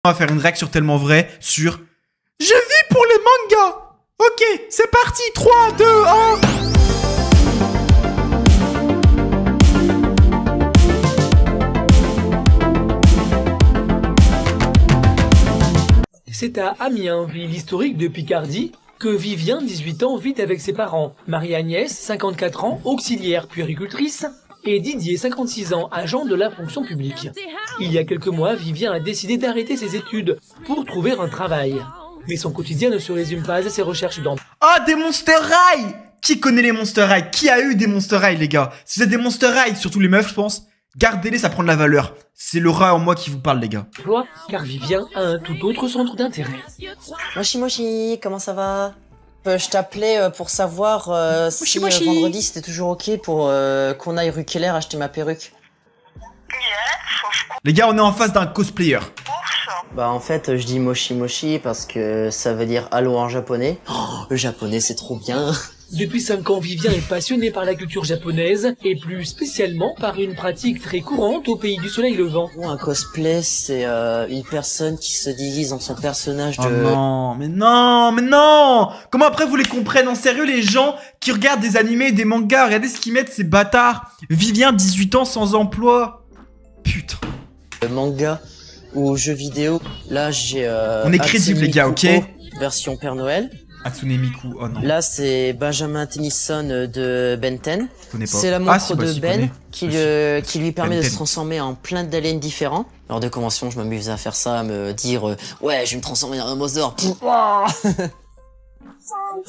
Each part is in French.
On va faire une règle sur Tellement Vrai sur je vis pour les mangas. Ok, c'est parti, 3, 2, 1. C'est à Amiens, ville historique de Picardie, que Vivien, 18 ans, vit avec ses parents. Marie-Agnès, 54 ans, auxiliaire puéricultrice, et Didier, 56 ans, agent de la fonction publique. Il y a quelques mois, Vivien a décidé d'arrêter ses études pour trouver un travail. Mais son quotidien ne se résume pas à ses recherches d'emploi. Ah, des Monster High! Qui connaît les Monster High? Qui a eu des Monster High, les gars? Si vous avez des Monster High, surtout les meufs, je pense, gardez-les, ça prend de la valeur. C'est le rat en moi qui vous parle, les gars. Car Vivien a un tout autre centre d'intérêt. Moshi Moshi, comment ça va? Je t'appelais pour savoir si vendredi c'était toujours ok pour qu'on aille rue Keller acheter ma perruque. Les gars, on est en face d'un cosplayer. Bah en fait je dis Moshi Moshi parce que ça veut dire allô en japonais. Oh, le japonais c'est trop bien. Depuis 5 ans, Vivien est passionné par la culture japonaise et plus spécialement par une pratique très courante au pays du soleil levant. Un cosplay, c'est une personne qui se déguise en son personnage de... Oh non, mais non, mais non! Comment après vous les comprenez en sérieux, les gens qui regardent des animés et des mangas? Regardez ce qu'ils mettent, ces bâtards. Vivien, 18 ans, sans emploi. Putain. Manga ou jeux vidéo. Là j'ai... On est crédibles, les gars, ok? Version Père Noël. Hatsune Miku, oh non. Là, c'est Benjamin Tennyson de Ben 10. C'est la Ah, montre si, bah, de si, Ben qui lui permet Ben de 10. se transformer en plein d'aliens différents. Lors de conventions, je m'amusais à faire ça, à me dire ouais, je vais me transformer en un Mosaur.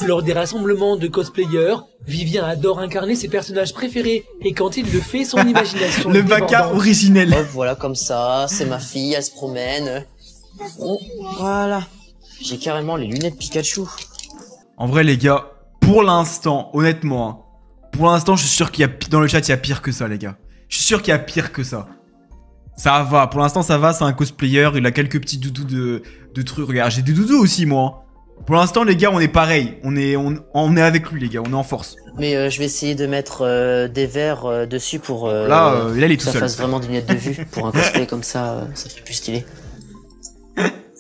Lors des rassemblements de cosplayers, Vivien adore incarner ses personnages préférés et quand il le fait, son imagination Le est baka débordante. originel. Hop, voilà, comme ça, c'est ma fille, elle se promène. Oh, voilà. J'ai carrément les lunettes Pikachu. En vrai, les gars, pour l'instant, honnêtement, hein, pour l'instant, je suis sûr qu'il y a dans le chat, il y a pire que ça, les gars. Je suis sûr qu'il y a pire que ça. Ça va, pour l'instant, ça va, c'est un cosplayer, il a quelques petits doudous de trucs. Regarde, j'ai des doudous aussi, moi. Pour l'instant, les gars, on est pareil. On est avec lui, les gars, on est en force. Mais je vais essayer de mettre des verres dessus pour là, il est que tout ça seul. fasse vraiment des lunettes de vue. Pour un cosplay comme ça, ça fait plus stylé.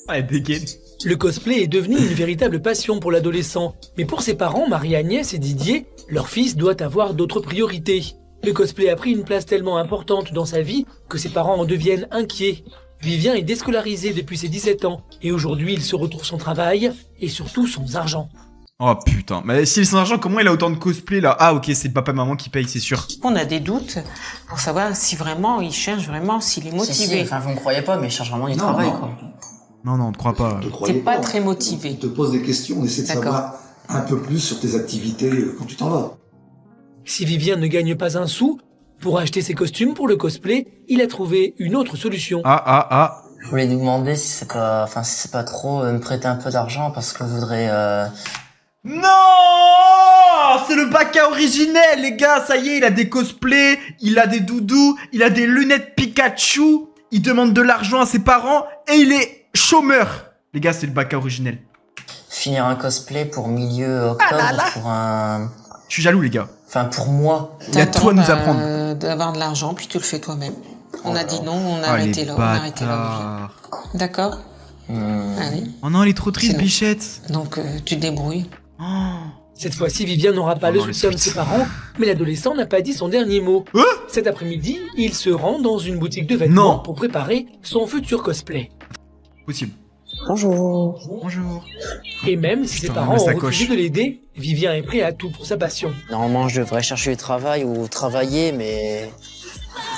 Ouais, dégaine. Le cosplay est devenu une véritable passion pour l'adolescent. Mais pour ses parents, Marie-Agnès et Didier, leur fils doit avoir d'autres priorités. Le cosplay a pris une place tellement importante dans sa vie que ses parents en deviennent inquiets. Vivien est déscolarisé depuis ses 17 ans et aujourd'hui il se retrouve son travail et surtout son argent. Oh putain, mais s'il est sans argent, comment il a autant de cosplay là? Ah ok, c'est papa et maman qui payent, c'est sûr. On a des doutes pour savoir si vraiment il cherche vraiment, s'il est motivé. Enfin, vous me croyez pas, mais je cherche vraiment du travail, quoi. Non, on ne croit pas. T'es pas très motivé. On te pose des questions, on essaie de savoir un peu plus sur tes activités quand tu t'en vas. Si Vivien ne gagne pas un sou, pour acheter ses costumes pour le cosplay, il a trouvé une autre solution. Je voulais vous demander si c'est pas, si c'est pas trop me prêter un peu d'argent parce que je voudrais. Non, c'est le baka originel, les gars. Ça y est, il a des cosplays, il a des doudous, il a des lunettes Pikachu. Il demande de l'argent à ses parents et il est chômeur. Les gars, c'est le baka originel. Finir un cosplay pour milieu octobre pour un. Je suis jaloux, les gars. Enfin, pour moi. Il y a tout à nous apprendre. D'avoir de l'argent, puis tu le fais toi-même. On a dit non, on a Oh, arrêté les là, on a arrêté là. bâtards. D'accord. Allez. Oh non, elle est trop triste, C'est bon. Bichette. Donc tu te débrouilles. Oh. Cette fois-ci, Vivien n'aura pas Oh le non, les soutien de suites. ses parents, mais l'adolescent n'a pas dit son dernier mot. Hein? Cet après-midi, il se rend dans une boutique de vêtements Non. pour préparer son futur cosplay. Possible. Bonjour. Bonjour. Et même si ses Putain, parents ma ont sacoche. refusé de l'aider, Vivien est prêt à tout pour sa passion. Normalement, je devrais chercher du travail ou travailler, mais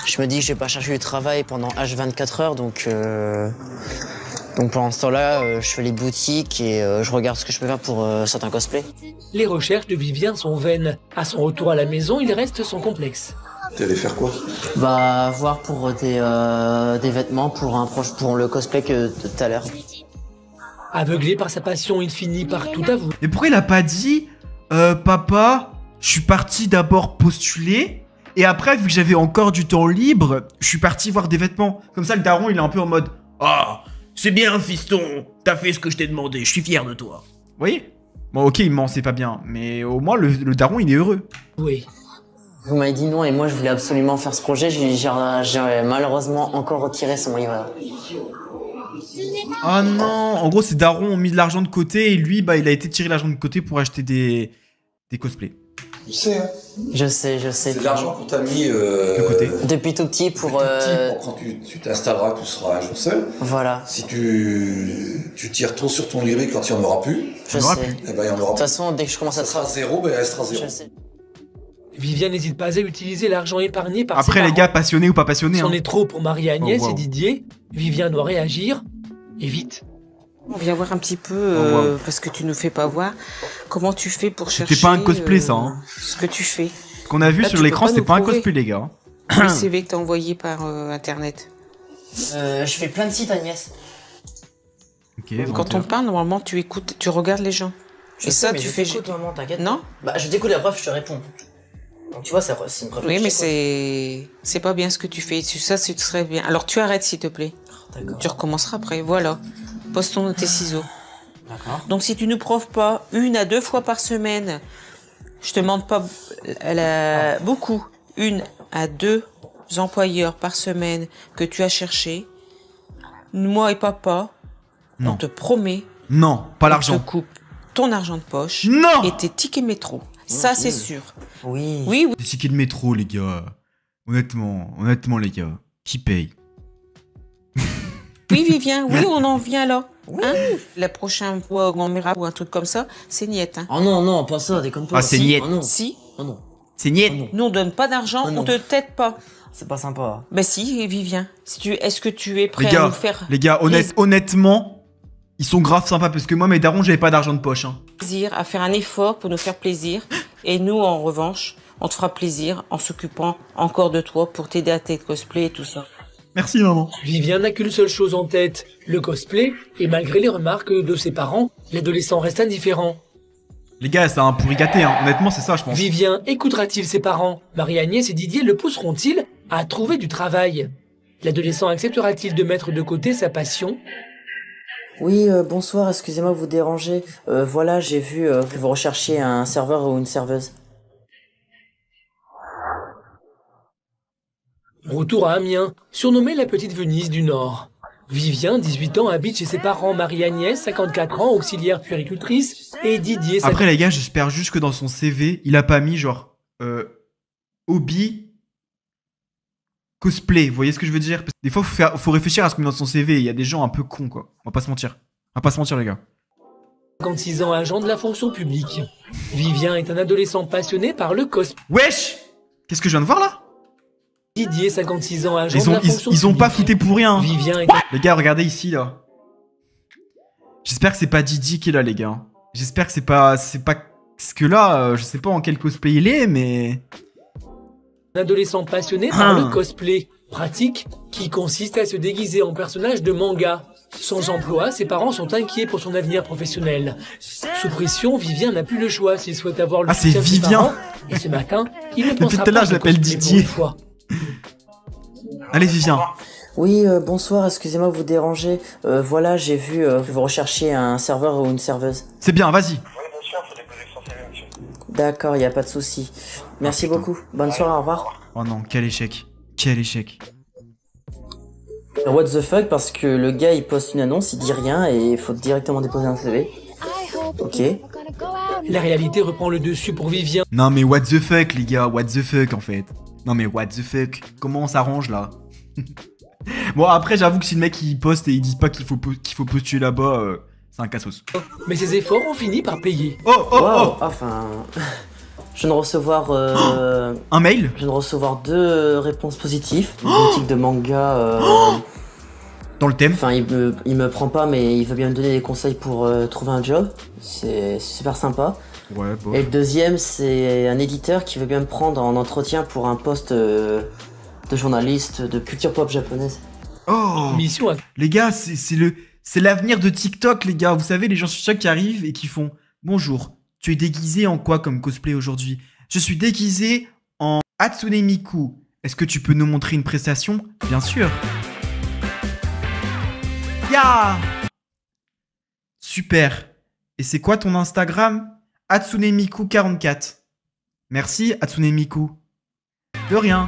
je me dis que je vais pas chercher du travail pendant H24 heures, donc pendant ce temps-là, je fais les boutiques et je regarde ce que je peux faire pour certains cosplays. Les recherches de Vivien sont vaines. À son retour à la maison, il reste sans complexe. T'es allé faire quoi? Bah, voir pour des vêtements pour le cosplay que tout à l'heure. Aveuglé par sa passion, il finit par tout avouer. Mais pourquoi il a pas dit papa, je suis parti d'abord postuler et après, vu que j'avais encore du temps libre, je suis parti voir des vêtements. Comme ça, le daron, il est un peu en mode ah, c'est bien, fiston, t'as fait ce que je t'ai demandé, je suis fier de toi. Vous voyez? Bon, ok, il ment, c'est pas bien, mais au moins, le daron, il est heureux. Oui. Vous m'avez dit non et moi je voulais absolument faire ce projet, j'ai malheureusement encore retiré son livret. Oh non. En gros, ces darons ont mis de l'argent de côté et lui, bah, il a été tiré l'argent de côté pour acheter des cosplays. Tu sais, hein. Je sais. C'est de l'argent qu'on t'a mis De côté. Depuis tout petit pour... quand tu t'installeras, tu seras un jour seul. Voilà, Si tu tires trop sur ton lyrique quand il n'y en aura plus, je Il y en aura sais. plus. eh ben il y en De aura toute plus. façon, dès que je commence à Ça sera travailler... zéro, ben elle sera zéro. Je sais. Vivian n'hésite pas à utiliser l'argent épargné par Après, ses les parents. gars, passionnés ou pas passionnés. C'en Hein. est trop pour Marie-Agnès Oh, wow. et Didier. Vivian doit réagir, et vite. On vient voir un petit peu, wow. parce que tu nous fais pas voir, comment tu fais pour chercher... C'était pas un cosplay, ça. Hein. Ce que tu fais. Ce qu'on a vu Là, sur tu peux l'écran, pas c'était nous pas un prouver. cosplay, les gars. Le CV que t'as envoyé par Internet. Je fais plein de sites, Agnès. Ok, Quand on parle, normalement, tu écoutes, tu regardes les gens. Je Et sais, ça, mais tu je fais... t'écoute, maman, t'inquiète. Non? Bah, je t'écoute la preuve, je te réponds. Donc, tu vois, c'est une preuve. Oui, que mais je t'écoute. c'est pas bien ce que tu fais. Ça, c'est très bien. Alors, tu arrêtes, s'il te plaît. D'accord. Tu recommenceras après. Voilà. Pose tes ciseaux. D'accord. Donc, si tu ne prouves pas 1 à 2 fois par semaine, je te demande pas beaucoup, 1 à 2 employeurs par semaine que tu as cherché, moi et papa, Non. on te promet, Non, pas on te l'argent. coupe ton argent de poche Non. et tes tickets métro. Ça, c'est sûr. Oui. Oui, oui. Des tickets de métro, les gars. Honnêtement, les gars. Qui paye? Oui, Vivien, oui, on en vient là. Hein, la prochaine fois qu'on verra ou un truc comme ça, c'est niette. Hein. Oh non, pas ça, déconne pas. Ah, c'est niette. Oh non. Si, Oh non. C'est Oh niette. non. nous on donne pas d'argent, Ah non. on te t'aide pas. C'est pas sympa. Ben si, Vivien. Est-ce que tu es prêt Les gars, à nous faire honnêtement, ils sont grave sympas parce que moi, mes darons, j'avais pas d'argent de poche. Hein. plaisir, à faire un effort pour nous faire plaisir. Et nous, en revanche, on te fera plaisir en s'occupant encore de toi pour t'aider à tes cosplays et tout ça. Merci, maman. Vivian n'a qu'une seule chose en tête, le cosplay, et malgré les remarques de ses parents, l'adolescent reste indifférent. Les gars, c'est un pourri gâté, hein. Honnêtement, c'est ça, je pense. Vivian écoutera-t-il ses parents? Marie-Agnès et Didier le pousseront-ils à trouver du travail? L'adolescent acceptera-t-il de mettre de côté sa passion? Oui, bonsoir, excusez-moi de vous déranger. Voilà, j'ai vu que vous recherchiez un serveur ou une serveuse. Retour à Amiens, surnommée la Petite Venise du Nord. Vivian, 18 ans, habite chez ses parents. Marie-Agnès, 54 ans, auxiliaire puéricultrice. Et Didier, Après, les gars, j'espère juste que dans son CV, il a pas mis genre hobby cosplay. Vous voyez ce que je veux dire? Parce que des fois, faut réfléchir à ce qu'on met dans son CV. Il y a des gens un peu cons, quoi. On va pas se mentir. On va pas se mentir, les gars. 56 ans, agent de la fonction publique. Vivian est un adolescent passionné par le cosplay. Wesh! Qu'est-ce que je viens de voir là? Didier, 56 ans, agent de la fonction Ils ont pas publique. fouté pour rien. Vivian est Les gars, regardez ici, là. J'espère que c'est pas Didi qui est là, les gars. J'espère que c'est pas... Parce que là, je sais pas en quel cosplay il est, mais... un adolescent passionné par le cosplay, pratique qui consiste à se déguiser en personnage de manga. Sans emploi, ses parents sont inquiets pour son avenir professionnel. Sous pression, Vivian n'a plus le choix s'il souhaite avoir le Ah, c'est soutien de ses Vivian. parents. Et ce matin, il ne Depuis pensera tout à l'heure, pas je au l'appelle cosplay pour Didier. une fois. Allez, Vivien. Oui, bonsoir, excusez-moi de vous déranger. Voilà, j'ai vu que vous recherchiez un serveur ou une serveuse. C'est bien, vas-y. D'accord, y a pas de souci. Merci putain. beaucoup. Bonne soirée, au revoir. Oh non, quel échec. Quel échec. What the fuck, parce que le gars il poste une annonce, il dit rien et il faut directement déposer un CV. Ok. La réalité reprend le dessus pour Vivian. Non mais what the fuck, les gars. What the fuck, en fait. Non mais what the fuck. Comment on s'arrange, là? Bon, après, j'avoue que si le mec il poste et il dit pas qu'il faut postuler là-bas, c'est un cassos. Mais ses efforts ont fini par payer. Oh, oh, Wow, oh. enfin... Je viens de recevoir... Un mail? Je viens de recevoir 2 réponses positives. Une boutique de manga... Dans le thème. Enfin, il me prend pas, mais il veut bien me donner des conseils pour trouver un job. C'est super sympa. Ouais, bon. Et le deuxième, c'est un éditeur qui veut bien me prendre en entretien pour un poste de journaliste de culture pop japonaise. Oh. Mission à Les gars, c'est l'avenir de TikTok, les gars. Vous savez, les gens sur TikTok qui arrivent et qui font « Bonjour, tu es déguisé en quoi comme cosplay aujourd'hui? Je suis déguisé en Hatsune Miku. Est-ce que tu peux nous montrer une prestation? Bien sûr. » Ya. Super. Et c'est quoi ton Instagram? Hatsune Miku 44. Merci, Hatsune Miku. De rien.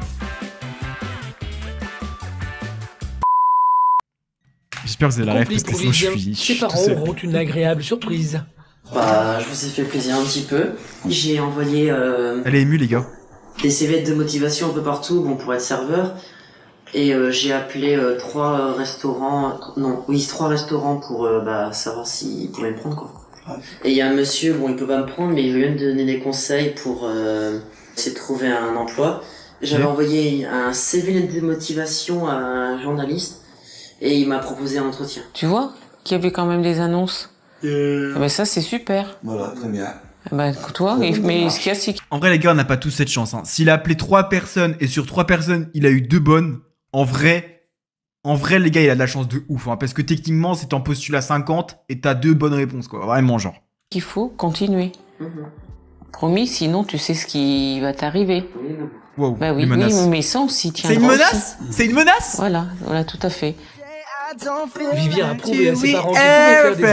J'espère que vous avez la rêve parce Complice que pour sinon je Vivien, suis ses tout parents seul. auront une agréable surprise. Bah, je vous ai fait plaisir un petit peu. J'ai envoyé Elle est émue, les gars. des CV de motivation un peu partout, bon, pour être serveur. Et j'ai appelé trois restaurants pour savoir s'ils pouvaient me prendre, quoi. Et il y a un monsieur, bon, il peut pas me prendre, mais il veut bien me donner des conseils pour essayer de trouver un emploi. J'avais envoyé un CV de motivation à un journaliste et il m'a proposé un entretien. Tu vois qu'il y avait quand même des annonces. Ah ben ça, c'est super. Voilà, très bien. Ah ben, toi, mais ce qu'il y a, c'est que... En vrai, les gars, on n'a pas tous cette chance. Hein. S'il a appelé 3 personnes et sur 3 personnes, il a eu 2 bonnes, en vrai, les gars, il a de la chance de ouf. Hein, parce que techniquement, c'est en postule à 50 et t'as 2 bonnes réponses, quoi. Vraiment, genre. qu'il faut continuer. Promis, sinon tu sais ce qui va t'arriver. Wow, Bah oui, les menaces. oui, mais ça on s'y tient. C'est une menace? C'est une menace? Voilà, tout à fait. Vivien a prouvé à ses parents qu'il pouvait faire des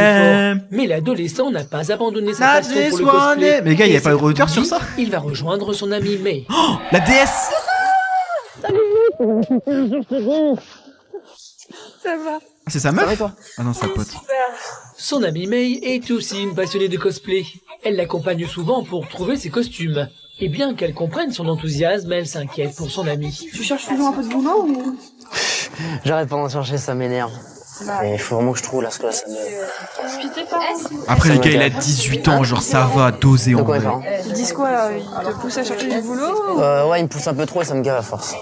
efforts. Mais l'adolescent n'a pas abandonné sa passion pour le cosplay. Mais les gars, il n'y a Et pas de c'est retour sur parti, ça? Il va rejoindre son ami May. Oh, la déesse! Ça va. Ah, c'est sa meuf? Ah non, c'est sa pote. Son amie May est aussi une passionnée de cosplay. Elle l'accompagne souvent pour trouver ses costumes. Et bien qu'elle comprenne son enthousiasme, elle s'inquiète pour son ami. Tu cherches toujours un peu de boulot ou... J'arrête pas d'en chercher, ça m'énerve. Il faut vraiment que je trouve là, parce que là, ça me... Puis tes parents. Après, les gars, il a 18 ans, genre ça va, doser en Donc, ouais, vrai. pardon. Ils disent quoi Ils te poussent à chercher du boulot ou... Ouais, il me pousse un peu trop et ça me gave à force.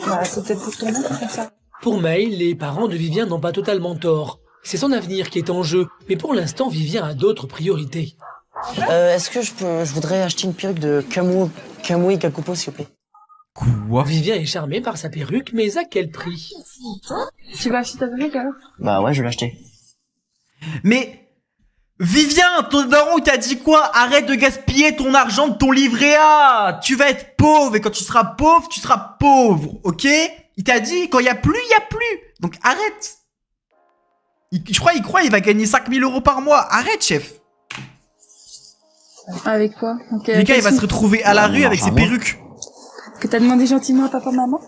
Bah, c'est peut-être pour ton bien comme ça. Pour May, les parents de Vivien n'ont pas totalement tort. C'est son avenir qui est en jeu, mais pour l'instant, Vivien a d'autres priorités. Est-ce que je voudrais acheter une perruque de Kamui Kakupo, s'il vous plaît? Quoi? Vivien est charmé par sa perruque, mais à quel prix? Tu vas acheter ta perruque alors? Bah ouais, je vais l'acheter. Mais Vivien, ton daron, il t'a dit quoi? Arrête de gaspiller ton argent de ton livret A. Tu vas être pauvre et quand tu seras pauvre, ok? Il t'a dit quand il y a plus, il y a plus. Donc arrête. Je crois, il va gagner 5000 € par mois. Arrête, chef. Avec quoi? Okay, Les gars, il va se retrouver à la rue avec ses perruques. Que t'as demandé gentiment à papa-maman?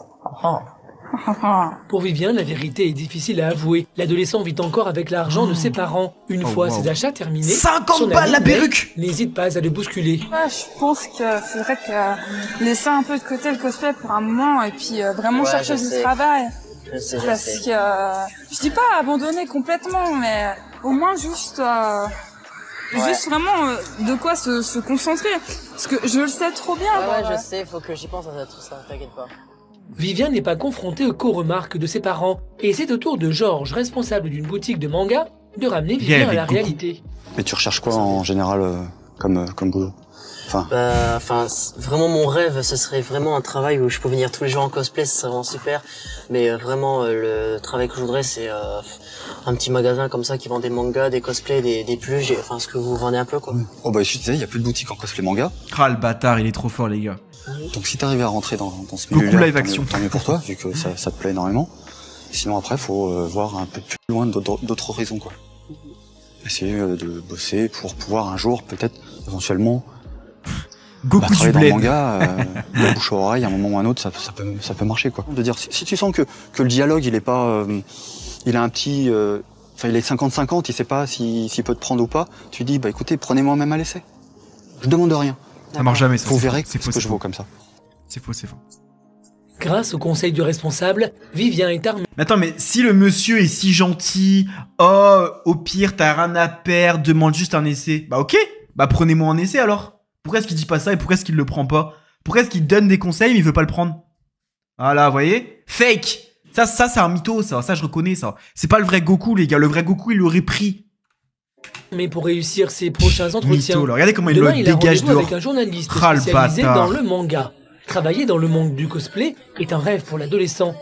Pour Vivien, la vérité est difficile à avouer. L'adolescent vit encore avec l'argent de ses parents. Une fois ses achats terminés, 50 son balles ami la May perruque. n'hésite pas à le bousculer. Ouais, je pense que c'est vrai que laisser un peu de côté le cosplay pour un moment et puis vraiment Ouais, chercher je du sais. travail. Je sais. Parce que je dis pas abandonner complètement, mais au moins juste vraiment de quoi se concentrer. Parce que je le sais trop bien. Je sais, faut que j'y pense à tout ça, t'inquiète pas. Vivien n'est pas confronté qu'aux remarques de ses parents. Et c'est au tour de Georges, responsable d'une boutique de manga, de ramener Vivien à avec la Goku. réalité. Mais tu recherches quoi en général comme boulot? Vraiment mon rêve, ce serait vraiment un travail où je peux venir tous les jours en cosplay, ce serait vraiment super. Mais vraiment, le travail que je voudrais, c'est un petit magasin comme ça qui vend des mangas, des cosplays, des pluges, enfin ce que vous vendez un peu, quoi. Oh bah je te disais, il y a plus de boutique en cosplay manga. Ah, le bâtard, il est trop fort, les gars. Donc si t'arrives à rentrer dans ce Goku milieu-là, live action. tant mieux pour toi, vu que ça te plaît énormément. Sinon après, faut voir un peu plus loin d'autres horizons, quoi. Essayer de bosser pour pouvoir un jour, peut-être, éventuellement, Goku du travailler dans le bled. manga, de bouche à oreille, à un moment ou à un autre, ça peut marcher, quoi. De dire, si tu sens que le dialogue, il est pas, il a un petit, il est 50-50, il sait pas s'il peut te prendre ou pas, tu dis, bah écoutez, prenez-moi même à l'essai. Je demande rien. Ça marche jamais, ça. Vous c'est verrez faux, c'est ce faux, que c'est je faux. vaux comme ça. C'est faux, c'est faux. Grâce au conseil du responsable, Vivien est armé Mais attends, mais si le monsieur est si gentil, oh, au pire, t'as rien à perdre, demande juste un essai. Bah ok, bah prenez-moi un essai alors. Pourquoi est-ce qu'il dit pas ça et pourquoi est-ce qu'il le prend pas? Pourquoi est-ce qu'il donne des conseils mais il veut pas le prendre? Voilà, vous voyez? Fake. Ça c'est un mytho, ça je reconnais ça. C'est pas le vrai Goku, les gars. Le vrai Goku, il l'aurait pris. pour réussir ses prochains entretiens. Mytho, là. Regardez comment il Demain, le il a dégage rendez-vous dehors. avec un journaliste Ah, le spécialisé bâtard. dans le manga. Travailler dans le monde du cosplay est un rêve pour l'adolescent.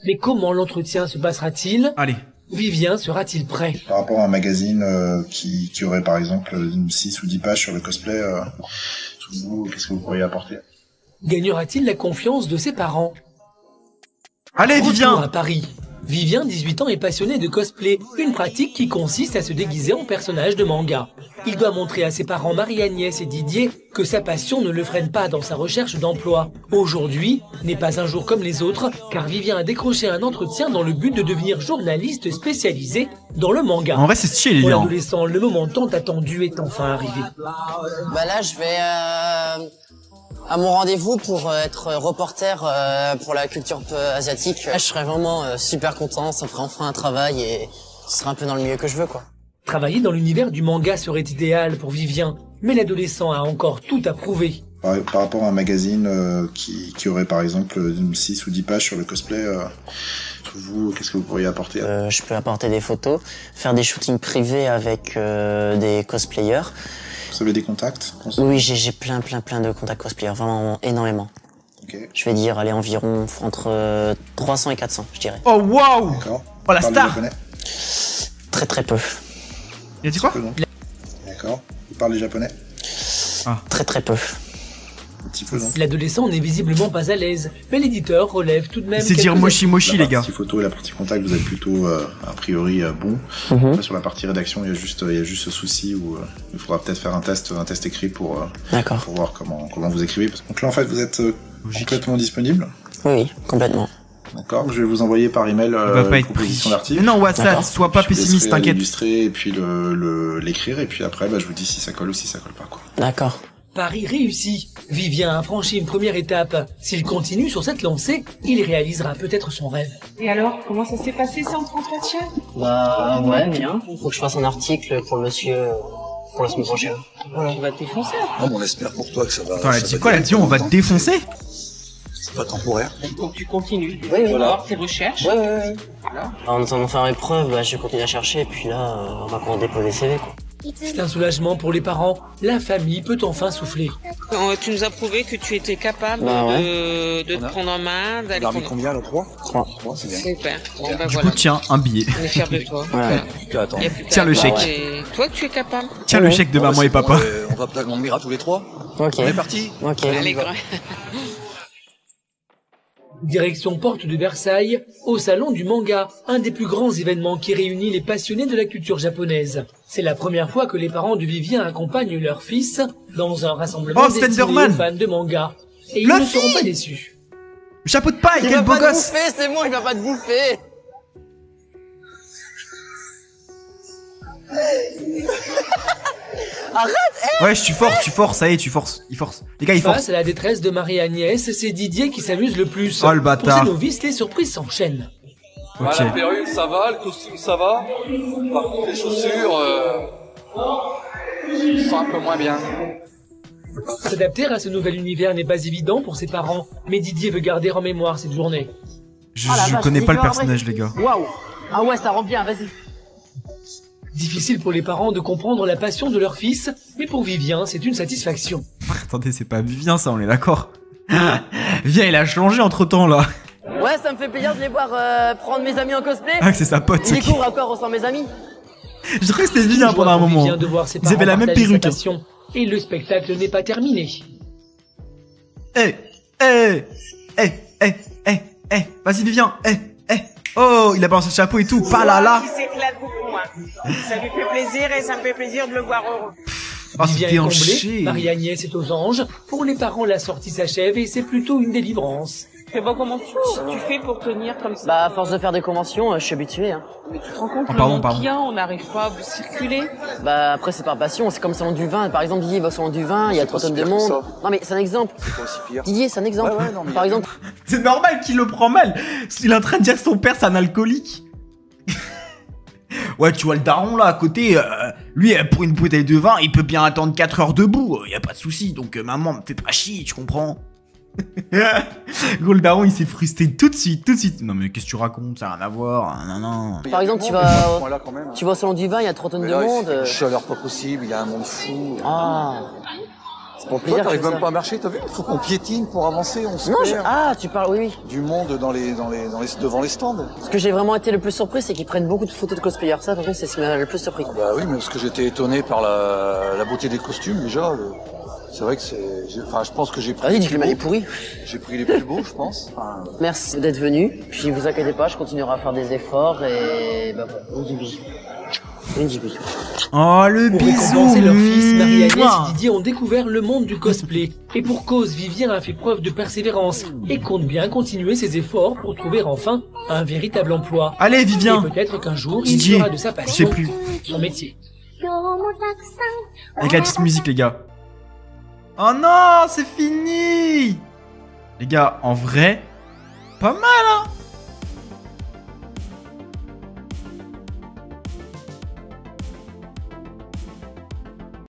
Mais comment l'entretien se passera-t-il? Allez. Vivien sera-t-il prêt? Par rapport à un magazine qui aurait par exemple 6 ou 10 pages sur le cosplay, qu'est-ce que vous pourriez apporter? Gagnera-t-il la confiance de ses parents? Allez, Retour Vivien. à Paris. Vivien, 18 ans, est passionné de cosplay, une pratique qui consiste à se déguiser en personnage de manga. Il doit montrer à ses parents Marie-Agnès et Didier que sa passion ne le freine pas dans sa recherche d'emploi. Aujourd'hui n'est pas un jour comme les autres, car Vivien a décroché un entretien dans le but de devenir journaliste spécialisé dans le manga. En vrai, c'est stylé, Pour les gars. l'adolescent, le moment tant attendu est enfin arrivé. Bah là, je vais à mon rendez-vous pour être reporter pour la culture asiatique. Là, je serais vraiment super content, ça me ferait enfin un travail et ce serait un peu dans le milieu que je veux, quoi. Travailler dans l'univers du manga serait idéal pour Vivien, mais l'adolescent a encore tout à prouver. Par rapport à un magazine qui aurait par exemple 6 ou 10 pages sur le cosplay, vous, qu'est-ce que vous pourriez apporter? Je peux apporter des photos, faire des shootings privés avec des cosplayers. Vous avez des contacts? Oui, j'ai plein de contacts cosplayers, vraiment énormément. Okay. Je vais dire, allez, environ entre 300 et 400, je dirais. Oh waouh! D'accord. Oh la star! Très peu. Il a dit quoi? D'accord. Vous parlez japonais? Très peu. Un petit peu, non? L'adolescent n'est visiblement pas à l'aise, mais l'éditeur relève tout de même. C'est dire moshi moshi, les gars. La partie photo et la partie contact, vous êtes plutôt a priori bon. Là, sur la partie rédaction, il y a juste ce souci où il faudra peut-être faire un test écrit pour voir comment vous écrivez. Donc là, en fait, vous êtes complètement disponible. Oui, complètement. D'accord. Je vais vous envoyer par email une proposition d'article. Non, WhatsApp, sois pas pessimiste, t'inquiète. L'illustrer et puis l'écrire et puis après, je vous dis si ça colle ou si ça colle pas, quoi. D'accord. Pari réussi. Vivien a franchi une première étape. S'il continue sur cette lancée, il réalisera peut-être son rêve. Et alors, comment ça s'est passé sans entretien? Bah ouais, bien. Il faut que je fasse un article pour le monsieur pour la semaine prochaine. Voilà. Tu vas te défoncer. Non, mais on espère pour toi que ça va. Attends, elle dit quoi? Elle dit on va te défoncer? C'est pas temporaire. Il faut que tu continues. Oui, Tu vas avoir tes recherches. Oui. Alors En attendant de faire mes preuves, je continue à chercher et puis là, on va pouvoir déposer CV, quoi. C'est un soulagement pour les parents. La famille peut enfin souffler. Tu nous as prouvé que tu étais capable de te prendre en main, d'aller. T'as mis combien là? 3, c'est bien. Super. Bon, Du coup, tiens, un billet. On est fiers de toi. Ouais. Attends. Tiens le chèque. Et toi, tu es capable. Tiens le chèque de maman et papa. On va peut-être m'emmener tous les 3. Ok. On est parti. Ok. Allez, grand. Direction porte de Versailles, au salon du manga, un des plus grands événements qui réunit les passionnés de la culture japonaise. C'est la première fois que les parents de Vivien accompagnent leur fils dans un rassemblement destiné aux fans de manga. Et ils ne seront pas déçus. Chapeau de paille, quel beau gosse! C'est bon, il va pas te bouffer. Ouais, tu forces, ça y est, tu forces. Il force. Les gars, ils forcent. Face à la détresse de Marie-Agnès, c'est Didier qui s'amuse le plus. Oh le bâtard. Pour ces novices, les surprises s'enchaînent. Ok. La perruque, ça va, le costume, ça va. Par contre, les chaussures, sont un peu moins bien. S'adapter à ce nouvel univers n'est pas évident pour ses parents, mais Didier veut garder en mémoire cette journée. Je connais pas le personnage, les gars. Waouh. Ah ouais, ça rend bien, vas-y. Difficile pour les parents de comprendre la passion de leur fils, mais pour Vivien, c'est une satisfaction. Attendez, c'est pas Vivien, ça, on est d'accord. Vivien, il a changé entre-temps, là. Ouais, ça me fait plaisir de les voir prendre mes amis en cosplay. Ah, c'est sa pote. Ils courent encore sans mes amis. Je croyais que c'était Vivien pendant un moment. Ils avaient la même perruque. Et le spectacle n'est pas terminé. Vas-y, Vivien. Oh, il a balancé le chapeau et tout. Pas là. Il s'éclate beaucoup, hein. Ça lui fait plaisir et ça me fait plaisir de le voir heureux. Vivien est comblé, Marie-Agnès est aux anges. Pour les parents, la sortie s'achève et c'est plutôt une délivrance. Mais bon, comment tu fais pour tenir comme ça? Bah, à force de faire des conventions, je suis habitué, hein. Mais tu te rends compte, le monde qu'il y a, on n'arrive pas à circuler. Bah, après, c'est par passion, c'est comme le salon du vin. Par exemple, Didier va au salon du vin, il y a 3 tonnes de monde. Non, mais c'est un exemple. C'est pas aussi pire. Didier, c'est un exemple. Ouais, non, mais par exemple. C'est normal qu'il le prend mal. Il est en train de dire que son père, c'est un alcoolique. Ouais, tu vois le daron là à côté, lui pour une bouteille de vin, il peut bien attendre 4 heures debout, y a pas de souci. Donc maman, me fais pas chier, tu comprends? Gros, le daron il s'est frustré tout de suite. Non mais qu'est-ce que tu racontes, ça n'a rien à voir, non. Par exemple, tu vas au salon du vin, il y a 3 tonnes de monde. Il fait une chaleur pas possible, il y a un monde fou. Ah. C'est pour plaisir. Toi, t'arrives même pas à marcher, t'as vu? Il faut qu'on piétine pour avancer, on se perd. Ah, tu parles, oui. Du monde devant les stands. Ce que j'ai vraiment été le plus surpris, c'est qu'ils prennent beaucoup de photos de cosplayers. Ça, par contre, c'est ce qui m'a le plus surpris. Bah oui, mais parce que j'étais étonné par la beauté des costumes, déjà. C'est vrai que c'est... Enfin, je pense que j'ai pris... Vas-y, dis que le mal est pourri. J'ai pris les plus beaux, je pense. Enfin... Merci d'être venu. Puis vous inquiétez pas, je continuerai à faire des efforts et... Bah voilà, on dit bisous. On dit bisous. Oh, le Pour bisou. récompenser leur fils, Marie-Agnès et Didier ont découvert le monde du cosplay. Et pour cause, Vivien a fait preuve de persévérance et compte bien continuer ses efforts pour trouver enfin un véritable emploi. Allez, Vivien. Et peut-être qu'un jour, il Didier, fera de sa je sais passion plus. son métier. Avec la petite musique, les gars. Oh non, c'est fini. Les gars, en vrai, pas mal, hein.